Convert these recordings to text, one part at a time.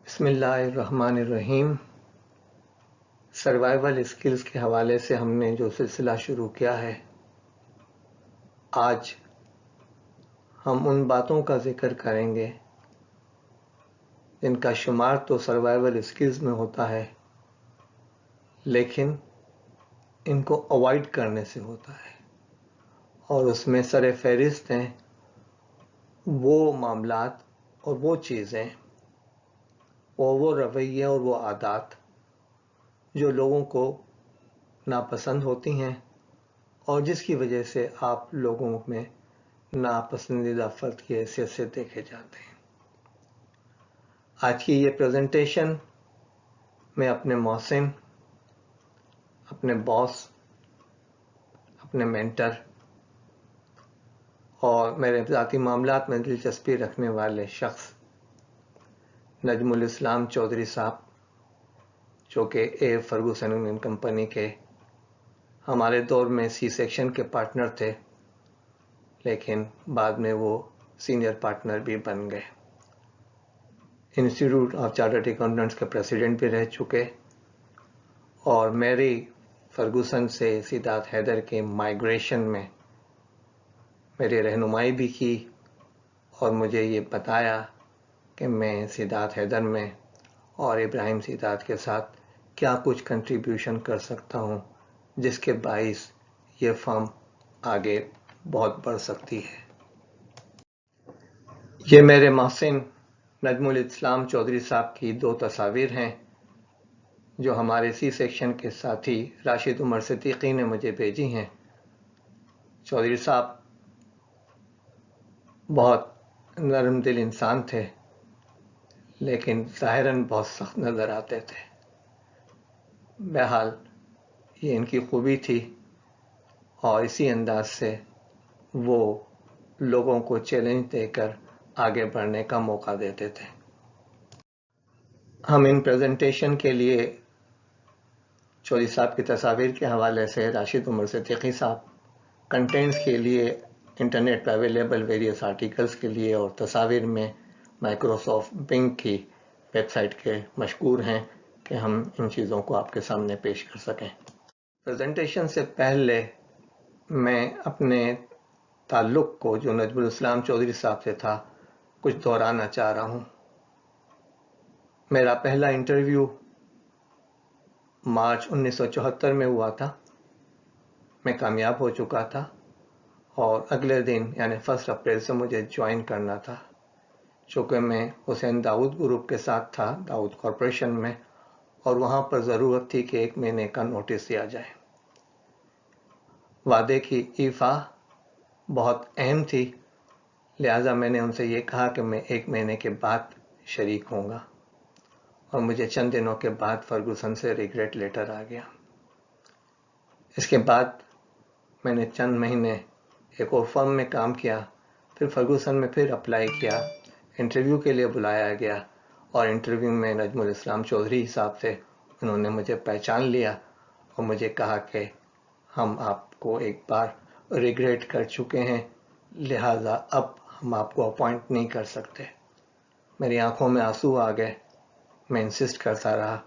بسم اللہ الرحمن الرحیم۔ سروائیول اسکلز کے حوالے سے ہم نے جو سلسلہ شروع کیا ہے، آج ہم ان باتوں کا ذکر کریں گے جن کا شمار تو سروائیول اسکلز میں ہوتا ہے، لیکن ان کو اوائڈ کرنے سے ہوتا ہے، اور اس میں سر فہرست ہیں وہ معاملات اور وہ چیزیں اور وہ رویے اور وہ عادات جو لوگوں کو ناپسند ہوتی ہیں اور جس کی وجہ سے آپ لوگوں میں ناپسندیدہ فرد کی حیثیت سے دیکھے جاتے ہیں۔ آج کی یہ پریزنٹیشن میں اپنے محسن، اپنے باس، اپنے مینٹر اور میرے ذاتی معاملات میں دلچسپی رکھنے والے شخص نجم الاسلام چودھری صاحب، جو کہ اے فرگوسن اینڈ کمپنی کے ہمارے دور میں سی سیکشن کے پارٹنر تھے، لیکن بعد میں وہ سینئر پارٹنر بھی بن گئے۔ انسٹیٹیوٹ آف چارٹرڈ اکاؤنٹنٹس کے پریزیڈنٹ بھی رہ چکے، اور میری فرگوسن سے سیدات حیدر کے مائیگریشن میں میری رہنمائی بھی کی اور مجھے یہ بتایا کہ میں سیدات حیدر میں اور ابراہیم سیدات کے ساتھ کیا کچھ کنٹریبیوشن کر سکتا ہوں، جس کے باعث یہ فرم آگے بہت بڑھ سکتی ہے۔ یہ میرے محسن نجم الاسلام چودھری صاحب کی دو تصاویر ہیں جو ہمارے سی سیکشن کے ساتھی راشد عمر صدیقی نے مجھے بھیجی ہیں۔ چودھری صاحب بہت نرم دل انسان تھے، لیکن ظاہراً بہت سخت نظر آتے تھے۔ بہرحال یہ ان کی خوبی تھی، اور اسی انداز سے وہ لوگوں کو چیلنج دے کر آگے بڑھنے کا موقع دیتے تھے۔ ہم ان پریزنٹیشن کے لیے چودھری صاحب کی تصاویر کے حوالے سے راشد عمر صدیقی صاحب، کنٹینٹس کے لیے انٹرنیٹ پہ اویلیبل ویریس آرٹیکلز کے لیے اور تصاویر میں مائکروسافٹ بنگ کی ویب سائٹ کے مشکور ہیں کہ ہم ان چیزوں کو آپ کے سامنے پیش کر سکیں۔ پریزنٹیشن سے پہلے میں اپنے تعلق کو جو نجم الاسلام چودھری صاحب سے تھا کچھ دہرانا چاہ رہا ہوں۔ میرا پہلا انٹرویو مارچ 1974 میں ہوا تھا۔ میں کامیاب ہو چکا تھا، اور اگلے دن یعنی 1 اپریل سے مجھے جوائن کرنا تھا، چونکہ میں حسین داؤد گروپ کے ساتھ تھا، داؤد کارپوریشن میں، اور وہاں پر ضرورت تھی کہ 1 مہینے کا نوٹس دیا جائے۔ وعدے کی ایفا بہت اہم تھی، لہٰذا میں نے ان سے یہ کہا کہ میں 1 مہینے کے بعد شریک ہوں گا، اور مجھے چند دنوں کے بعد فرگوسن سے ریگریٹ لیٹر آ گیا۔ اس کے بعد میں نے چند مہینے ایک اور فرم میں کام کیا، پھر فرگوسن میں پھر اپلائی کیا، انٹرویو کے لیے بلایا گیا، اور انٹرویو میں نجم الاسلام چودھری صاحب تھے، انہوں نے مجھے پہچان لیا اور مجھے کہا کہ ہم آپ کو ایک بار ریگریٹ کر چکے ہیں، لہٰذا اب ہم آپ کو اپوائنٹ نہیں کر سکتے۔ میری آنکھوں میں آنسو آ گئے، میں انسسٹ کرتا رہا،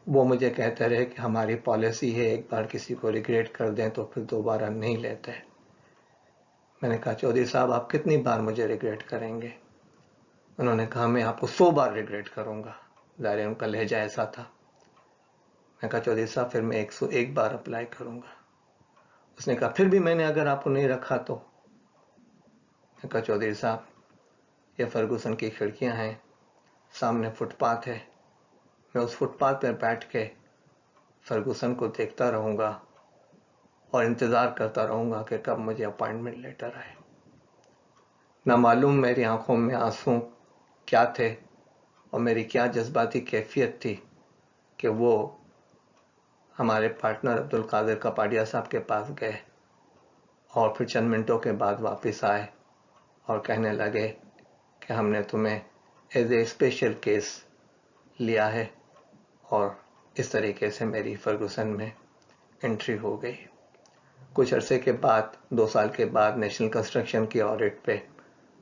وہ مجھے کہتے رہے کہ ہماری پالیسی ہے ایک بار کسی کو ریگریٹ کر دیں تو پھر دوبارہ نہیں لیتے۔ میں نے کہا چودھری صاحب آپ کتنی بار مجھے ریگریٹ کریں گے؟ انہوں نے کہا میں آپ کو 100 بار ریگریٹ کروں گا۔ ظاہر ان کا لہجہ ایسا تھا۔ میں کہا چودھری صاحب پھر میں 101 بار اپلائی کروں گا۔ اس نے کہا پھر بھی میں نے اگر آپ کو نہیں رکھا تو؟ میں کہا چودھری صاحب یہ فرگوسن کی کھڑکیاں ہیں، سامنے فٹ پاتھ ہے، میں اس فٹ پاتھ پہ بیٹھ کے فرگوسن کو دیکھتا رہوں گا اور انتظار کرتا رہوں گا کہ کب مجھے اپوائنٹمنٹ لیٹر آئے۔ نہ معلوم میری آنکھوں میں آنسو کیا تھے اور میری کیا جذباتی کیفیت تھی کہ وہ ہمارے پارٹنر عبدالقادر کپاڈیا صاحب کے پاس گئے، اور پھر چند منٹوں کے بعد واپس آئے اور کہنے لگے کہ ہم نے تمہیں ایز اے اسپیشل کیس لیا ہے، اور اس طریقے سے میری فرگوسن میں انٹری ہو گئی۔ کچھ عرصے کے بعد 2 سال کے بعد نیشنل کنسٹرکشن کی آڈٹ پہ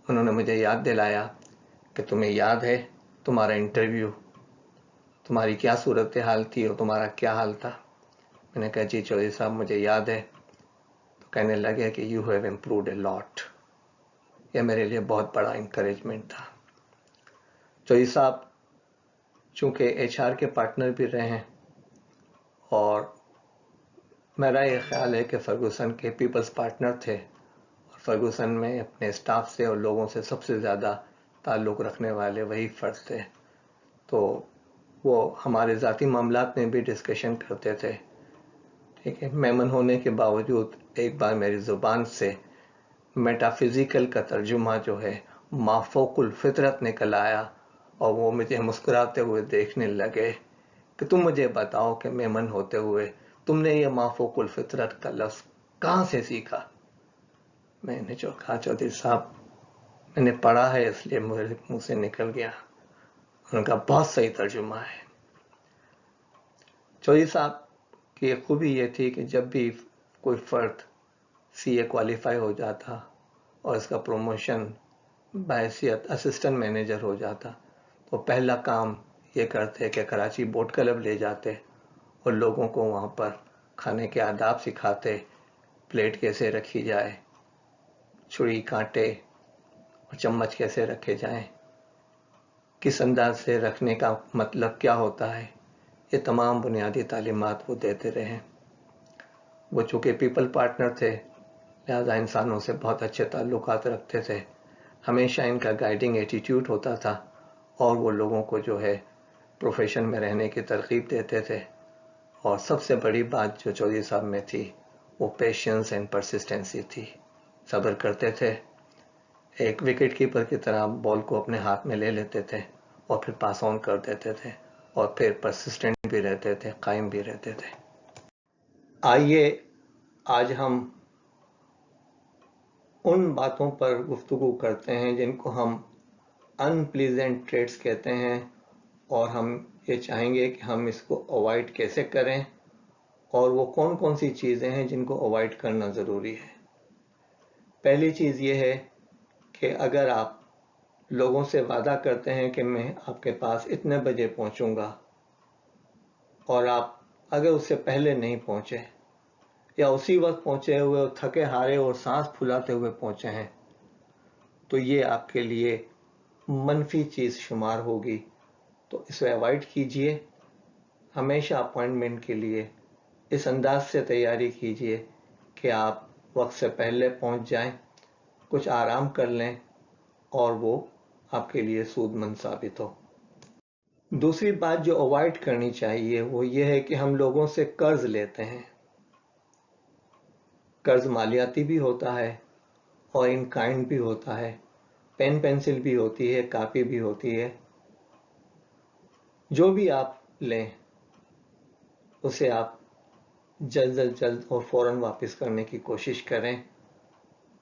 انہوں نے مجھے یاد دلایا کہ تمہیں یاد ہے تمہارا انٹرویو، تمہاری کیا صورتحال تھی اور تمہارا کیا حال تھا؟ میں نے کہا جی چودھری صاحب مجھے یاد ہے. تو کہنے لگے کہ یو ہیو امپرووڈ اے لاٹ. یہ میرے لیے بہت بڑا انکریجمنٹ تھا. چودھری صاحب چونکہ HR کے پارٹنر بھی رہے ہیں، اور میرا یہ خیال ہے کہ فرگوسن کے پیپلز پارٹنر تھے، اور فرگوسن میں اپنے اسٹاف سے اور لوگوں سے سب سے زیادہ تعلق رکھنے والے وہی فرد تھے. تو وہ ہمارے ذاتی معاملات میں بھی ڈسکشن کرتے تھے. ٹھیک ہے، میمن ہونے کے باوجود ایک بار میری زبان سے میٹافزیکل کا ترجمہ جو ہے مافوق الفطرت نکل آیا، اور وہ مجھے مسکراتے ہوئے دیکھنے لگے کہ تم مجھے بتاؤ کہ میمن ہوتے ہوئے تم نے یہ مافوق الفطرت کا لفظ کہاں سے سیکھا؟ میں نے جو کہا چودھری صاحب میں نے پڑھا ہے اس لیے میرے منہ سے نکل گیا. ان کا بہت صحیح ترجمہ ہے. چودھری صاحب کی ایک خوبی یہ تھی کہ جب بھی کوئی فرد CA کوالیفائی ہو جاتا اور اس کا پروموشن بحیثیت اسسٹنٹ مینیجر ہو جاتا تو پہلا کام یہ کرتے کہ کراچی بوٹ کلب لے جاتے اور لوگوں کو وہاں پر کھانے کے آداب سکھاتے، پلیٹ کیسے رکھی جائے، چھری کانٹے اور چمچ کیسے رکھے جائیں، کس انداز سے رکھنے کا مطلب کیا ہوتا ہے، یہ تمام بنیادی تعلیمات وہ دیتے رہے. وہ چونکہ پیپل پارٹنر تھے لہذا انسانوں سے بہت اچھے تعلقات رکھتے تھے. ہمیشہ ان کا گائیڈنگ ایٹیٹیوڈ ہوتا تھا، اور وہ لوگوں کو جو ہے پروفیشن میں رہنے کی ترغیب دیتے تھے. اور سب سے بڑی بات جو چودھری صاحب میں تھی وہ پیشنس اینڈ پرسسٹنسی تھی. صبر کرتے تھے، ایک وکٹ کیپر کی طرح بال کو اپنے ہاتھ میں لے لیتے تھے اور پھر پاس آن کر دیتے تھے، اور پھر پرسسٹنٹ بھی رہتے تھے، قائم بھی رہتے تھے. آئیے آج ہم ان باتوں پر گفتگو کرتے ہیں جن کو ہم ان پلیزنٹ ٹریٹس کہتے ہیں، اور ہم یہ چاہیں گے کہ ہم اس کو اوائڈ کیسے کریں، اور وہ کون کون سی چیزیں ہیں جن کو اوائڈ کرنا ضروری ہے. پہلی چیز یہ ہے کہ اگر آپ لوگوں سے وعدہ کرتے ہیں کہ میں آپ کے پاس اتنے بجے پہنچوں گا، اور آپ اگر اس سے پہلے نہیں پہنچے یا اسی وقت پہنچے ہوئے اور تھکے ہارے اور سانس پھولاتے ہوئے پہنچے ہیں، تو یہ آپ کے لیے منفی چیز شمار ہوگی. تو اسے اوائڈ کیجئے. ہمیشہ اپوائنٹمنٹ کے لیے اس انداز سے تیاری کیجئے کہ آپ وقت سے پہلے پہنچ جائیں، کچھ آرام کر لیں، اور وہ آپ کے لیے سود مند ثابت ہو. دوسری بات جو اوائڈ کرنی چاہیے وہ یہ ہے کہ ہم لوگوں سے قرض لیتے ہیں. قرض مالیاتی بھی ہوتا ہے اور ان کائنڈ بھی ہوتا ہے، پین پینسل بھی ہوتی ہے، کاپی بھی ہوتی ہے. جو بھی آپ لیں اسے آپ جلد از جلد اور فوراً واپس کرنے کی کوشش کریں.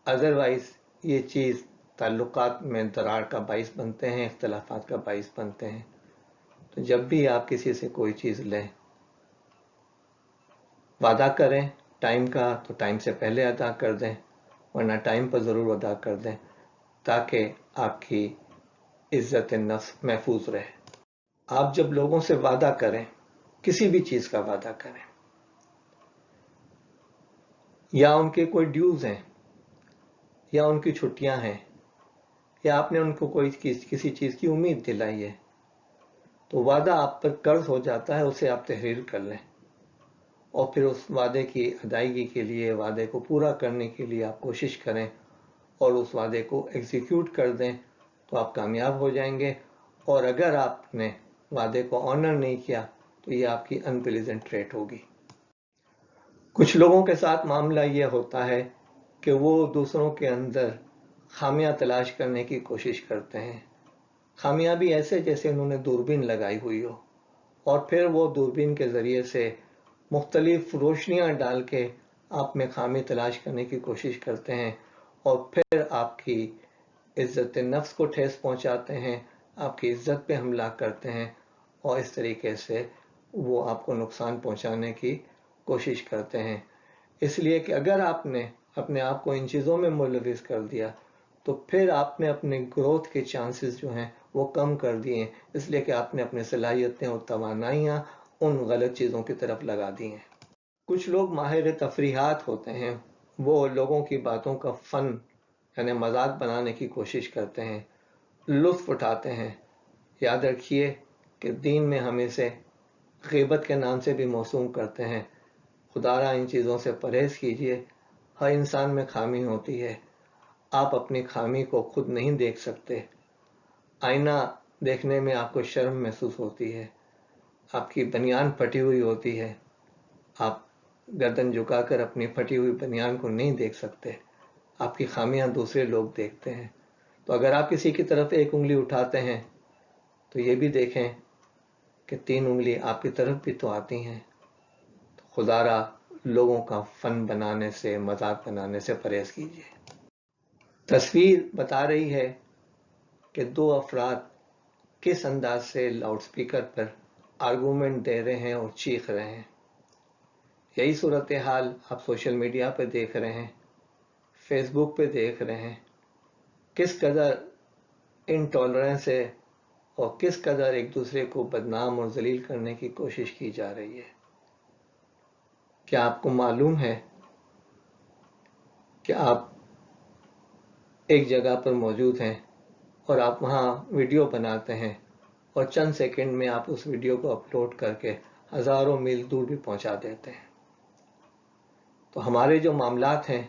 ادروائز یہ چیز تعلقات میں دراڑ کا باعث بنتے ہیں، اختلافات کا باعث بنتے ہیں. تو جب بھی آپ کسی سے کوئی چیز لیں وعدہ کریں ٹائم کا، تو ٹائم سے پہلے ادا کر دیں، ورنہ ٹائم پر ضرور ادا کر دیں تاکہ آپ کی عزت نفس محفوظ رہے. آپ جب لوگوں سے وعدہ کریں، کسی بھی چیز کا وعدہ کریں، یا ان کے کوئی ڈیوز ہیں یا ان کی چھٹیاں ہیں یا آپ نے ان کو کوئی کسی چیز کی امید دلائی ہے، تو وعدہ آپ پر قرض ہو جاتا ہے. اسے آپ تحریر کر لیں اور پھر اس وعدے کی ادائیگی کے لیے، وعدے کو پورا کرنے کے لیے آپ کوشش کریں اور اس وعدے کو ایگزیکیوٹ کر دیں تو آپ کامیاب ہو جائیں گے. اور اگر آپ نے وعدے کو آنر نہیں کیا تو یہ آپ کی ان پلیزنٹ ٹریٹ ہوگی. کچھ لوگوں کے ساتھ معاملہ یہ ہوتا ہے کہ وہ دوسروں کے اندر خامیاں تلاش کرنے کی کوشش کرتے ہیں. خامیاں بھی ایسے جیسے انہوں نے دوربین لگائی ہوئی ہو، اور پھر وہ دوربین کے ذریعے سے مختلف روشنیاں ڈال کے آپ میں خامی تلاش کرنے کی کوشش کرتے ہیں، اور پھر آپ کی عزت نفس کو ٹھیس پہنچاتے ہیں، آپ کی عزت پہ حملہ کرتے ہیں، اور اس طریقے سے وہ آپ کو نقصان پہنچانے کی کوشش کرتے ہیں. اس لیے کہ اگر آپ نے اپنے آپ کو ان چیزوں میں ملوث کر دیا تو پھر آپ نے اپنے گروتھ کے چانسز جو ہیں وہ کم کر دیے اس لیے کہ آپ نے اپنی صلاحیتیں اور توانائیاں ان غلط چیزوں کی طرف لگا دی ہیں۔ کچھ لوگ ماہر تفریحات ہوتے ہیں، وہ لوگوں کی باتوں کا فن یعنی مذاق بنانے کی کوشش کرتے ہیں، لطف اٹھاتے ہیں۔ یاد رکھیے کہ دین میں ہم اسے غیبت کے نام سے بھی موسوم کرتے ہیں۔ خدارا ان چیزوں سے پرہیز کیجیے۔ ہر انسان میں خامی ہوتی ہے، آپ اپنی خامی کو خود نہیں دیکھ سکتے۔ آئینہ دیکھنے میں آپ کو شرم محسوس ہوتی ہے، آپ کی بنیان پھٹی ہوئی ہوتی ہے، آپ گردن جھکا کر اپنی پھٹی ہوئی بنیان کو نہیں دیکھ سکتے، آپ کی خامیاں دوسرے لوگ دیکھتے ہیں۔ تو اگر آپ کسی کی طرف ایک انگلی اٹھاتے ہیں تو یہ بھی دیکھیں کہ 3 انگلی آپ کی طرف بھی تو آتی ہیں۔ تو خدارا لوگوں کا فن بنانے سے، مذاق بنانے سے پرہیز کیجیے۔ تصویر بتا رہی ہے کہ 2 افراد کس انداز سے لاؤڈ سپیکر پر آرگومنٹ دے رہے ہیں اور چیخ رہے ہیں۔ یہی صورتحال آپ سوشل میڈیا پہ دیکھ رہے ہیں، فیس بک پہ دیکھ رہے ہیں۔ کس قدر انٹالرنس ہے اور کس قدر ایک دوسرے کو بدنام اور ذلیل کرنے کی کوشش کی جا رہی ہے۔ کیا آپ کو معلوم ہے کہ آپ ایک جگہ پر موجود ہیں اور آپ وہاں ویڈیو بناتے ہیں اور چند سیکنڈ میں آپ اس ویڈیو کو اپلوڈ کر کے ہزاروں میل دور بھی پہنچا دیتے ہیں۔ تو ہمارے جو معاملات ہیں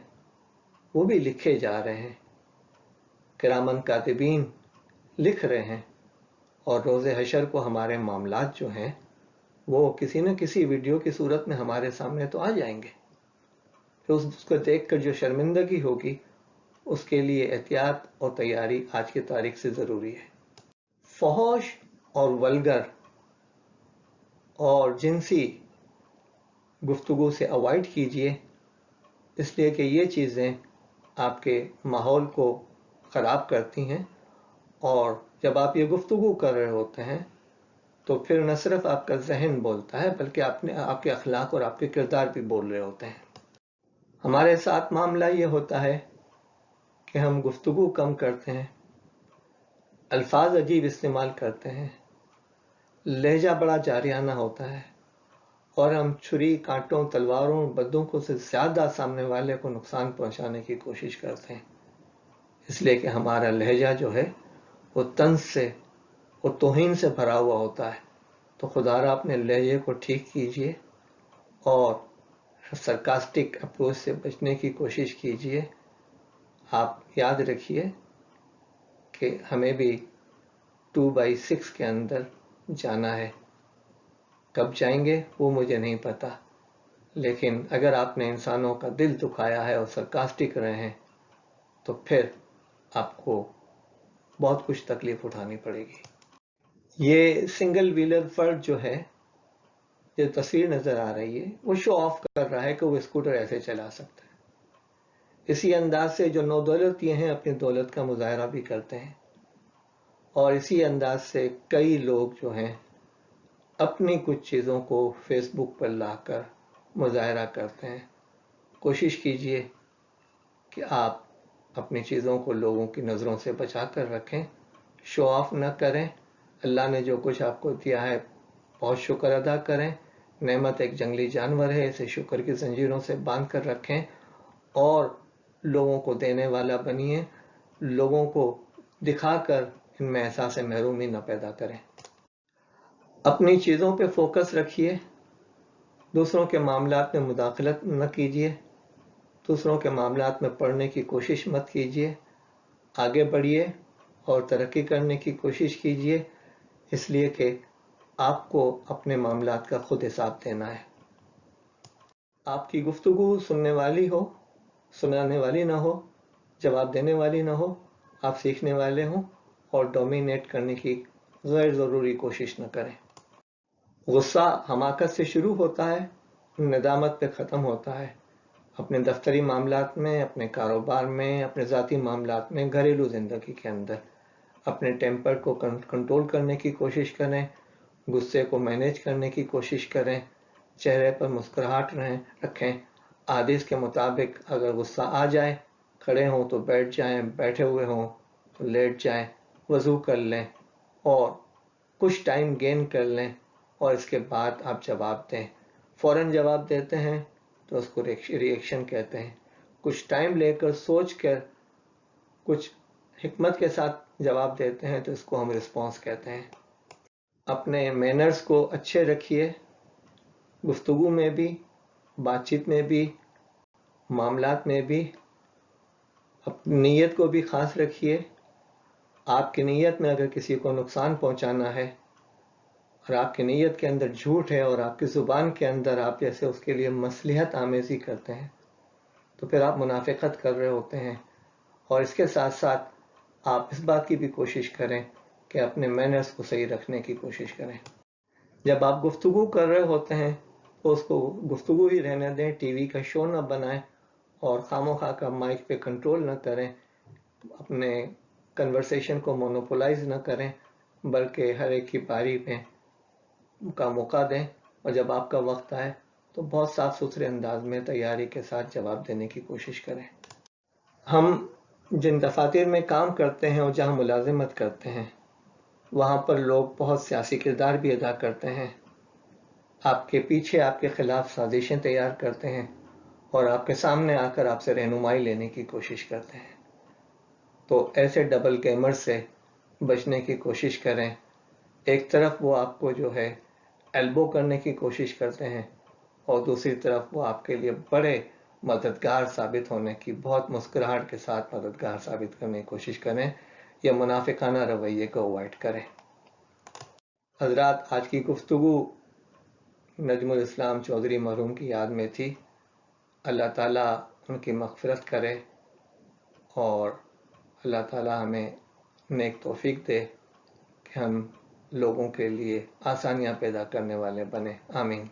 وہ بھی لکھے جا رہے ہیں، کرامن کاتبین لکھ رہے ہیں، اور روز حشر کو ہمارے معاملات جو ہیں وہ کسی نہ کسی ویڈیو کی صورت میں ہمارے سامنے تو آ جائیں گے۔ پھر اس کو دیکھ کر جو شرمندگی ہوگی اس کے لیے احتیاط اور تیاری آج کی تاریخ سے ضروری ہے۔ فحش اور ولگر اور جنسی گفتگو سے اوائڈ کیجیے، اس لیے کہ یہ چیزیں آپ کے ماحول کو خراب کرتی ہیں، اور جب آپ یہ گفتگو کر رہے ہوتے ہیں تو پھر نہ صرف آپ کا ذہن بولتا ہے بلکہ آپ کے اخلاق اور آپ کے کردار بھی بول رہے ہوتے ہیں۔ ہمارے ساتھ معاملہ یہ ہوتا ہے کہ ہم گفتگو کم کرتے ہیں، الفاظ عجیب استعمال کرتے ہیں، لہجہ بڑا جاریانہ ہوتا ہے، اور ہم چھری، کانٹوں، تلواروں، بندوقوں سے زیادہ سامنے والے کو نقصان پہنچانے کی کوشش کرتے ہیں، اس لیے کہ ہمارا لہجہ جو ہے وہ طنز سے اور توہین سے بھرا ہوا ہوتا ہے۔ تو خدارا اپنے لہجے کو ٹھیک کیجیے اور سرکاسٹک اپروچ سے بچنے کی کوشش کیجیے۔ آپ یاد رکھیے کہ ہمیں بھی 2x6 کے اندر جانا ہے، کب جائیں گے وہ مجھے نہیں پتا، لیکن اگر آپ نے انسانوں کا دل دکھایا ہے اور سرکاسٹک رہے ہیں تو پھر آپ کو بہت کچھ تکلیف اٹھانی پڑے گی۔ یہ سنگل ویلر فرد جو ہے، جو تصویر نظر آ رہی ہے، وہ شو آف کر رہا ہے کہ وہ اسکوٹر ایسے چلا سکتا ہے۔ اسی انداز سے جو نو دولت یہ ہیں اپنی دولت کا مظاہرہ بھی کرتے ہیں، اور اسی انداز سے کئی لوگ جو ہیں اپنی کچھ چیزوں کو فیس بک پر لا کر مظاہرہ کرتے ہیں۔ کوشش کیجئے کہ آپ اپنی چیزوں کو لوگوں کی نظروں سے بچا کر رکھیں، شو آف نہ کریں۔ اللہ نے جو کچھ آپ کو دیا ہے بہت شکر ادا کریں۔ نعمت ایک جنگلی جانور ہے، اسے شکر کی زنجیروں سے باندھ کر رکھیں اور لوگوں کو دینے والا بنیے، لوگوں کو دکھا کر ان میں احساس محرومی نہ پیدا کریں۔ اپنی چیزوں پہ فوکس رکھیے، دوسروں کے معاملات میں مداخلت نہ کیجیے، دوسروں کے معاملات میں پڑھنے کی کوشش مت کیجیے، آگے بڑھیے اور ترقی کرنے کی کوشش کیجیے، اس لیے کہ آپ کو اپنے معاملات کا خود حساب دینا ہے۔ آپ کی گفتگو سننے والی ہو، سنانے والی نہ ہو، جواب دینے والی نہ ہو، آپ سیکھنے والے ہوں اور ڈومینیٹ کرنے کی غیر ضروری کوشش نہ کریں۔ غصہ حماقت سے شروع ہوتا ہے، ندامت پہ ختم ہوتا ہے۔ اپنے دفتری معاملات میں، اپنے کاروبار میں، اپنے ذاتی معاملات میں، گھریلو زندگی کے اندر اپنے ٹیمپر کو کنٹرول کرنے کی کوشش کریں، غصے کو مینیج کرنے کی کوشش کریں، چہرے پر مسکراہٹ رکھیں۔ حدیث کے مطابق اگر غصہ آ جائے، کھڑے ہوں تو بیٹھ جائیں، بیٹھے ہوئے ہوں تو لیٹ جائیں، وضو کر لیں، اور کچھ ٹائم گین کر لیں اور اس کے بعد آپ جواب دیں. فوراً جواب دیتے ہیں تو اس کو ریئیکشن کہتے ہیں. کچھ ٹائم لے کر سوچ کر کچھ حکمت کے ساتھ جواب دیتے ہیں تو اس کو ہم رسپانس کہتے ہیں. اپنے مینرز کو اچھے رکھیے، گفتگو میں بھی، بات چیت میں بھی، معاملات میں بھی. اپنی نیت کو بھی خاص رکھیے. آپ کی نیت میں اگر کسی کو نقصان پہنچانا ہے اور آپ کی نیت کے اندر جھوٹ ہے اور آپ کی زبان کے اندر آپ جیسے اس کے لیے مصلحت آمیزی کرتے ہیں تو پھر آپ منافقت کر رہے ہوتے ہیں. اور اس کے ساتھ ساتھ آپ اس بات کی بھی کوشش کریں کہ اپنے مینرز کو صحیح رکھنے کی کوشش کریں. جب آپ گفتگو کر رہے ہوتے ہیں تو اس کو گفتگو ہی رہنے دیں، ٹی وی کا شو نہ بنائیں اور خواہ کا مائک پہ کنٹرول نہ کریں. اپنے کنورسیشن کو مونوپولائز نہ کریں بلکہ ہر ایک کی باری پہ کا موقع دیں، اور جب آپ کا وقت آئے تو بہت صاف ستھرے انداز میں تیاری کے ساتھ جواب دینے کی کوشش کریں. ہم جن دفاتر میں کام کرتے ہیں اور جہاں ملازمت کرتے ہیں وہاں پر لوگ بہت سیاسی کردار بھی ادا کرتے ہیں. آپ کے پیچھے آپ کے خلاف سازشیں تیار کرتے ہیں اور آپ کے سامنے آ کر آپ سے رہنمائی لینے کی کوشش کرتے ہیں. تو ایسے ڈبل گیمر سے بچنے کی کوشش کریں. ایک طرف وہ آپ کو جو ہے ایلبو کرنے کی کوشش کرتے ہیں اور دوسری طرف وہ آپ کے لیے بڑے مددگار ثابت ہونے کی، بہت مسکراہٹ کے ساتھ مددگار ثابت کرنے کی کوشش کریں. یا منافقانہ رویے کو اوائڈ کریں. حضرات، آج کی گفتگو نجم الاسلام چودھری مرحوم کی یاد میں تھی. اللہ تعالیٰ ان کی مغفرت کرے اور اللہ تعالیٰ ہمیں نیک توفیق دے کہ ہم لوگوں کے لیے آسانیاں پیدا کرنے والے بنے. آمین.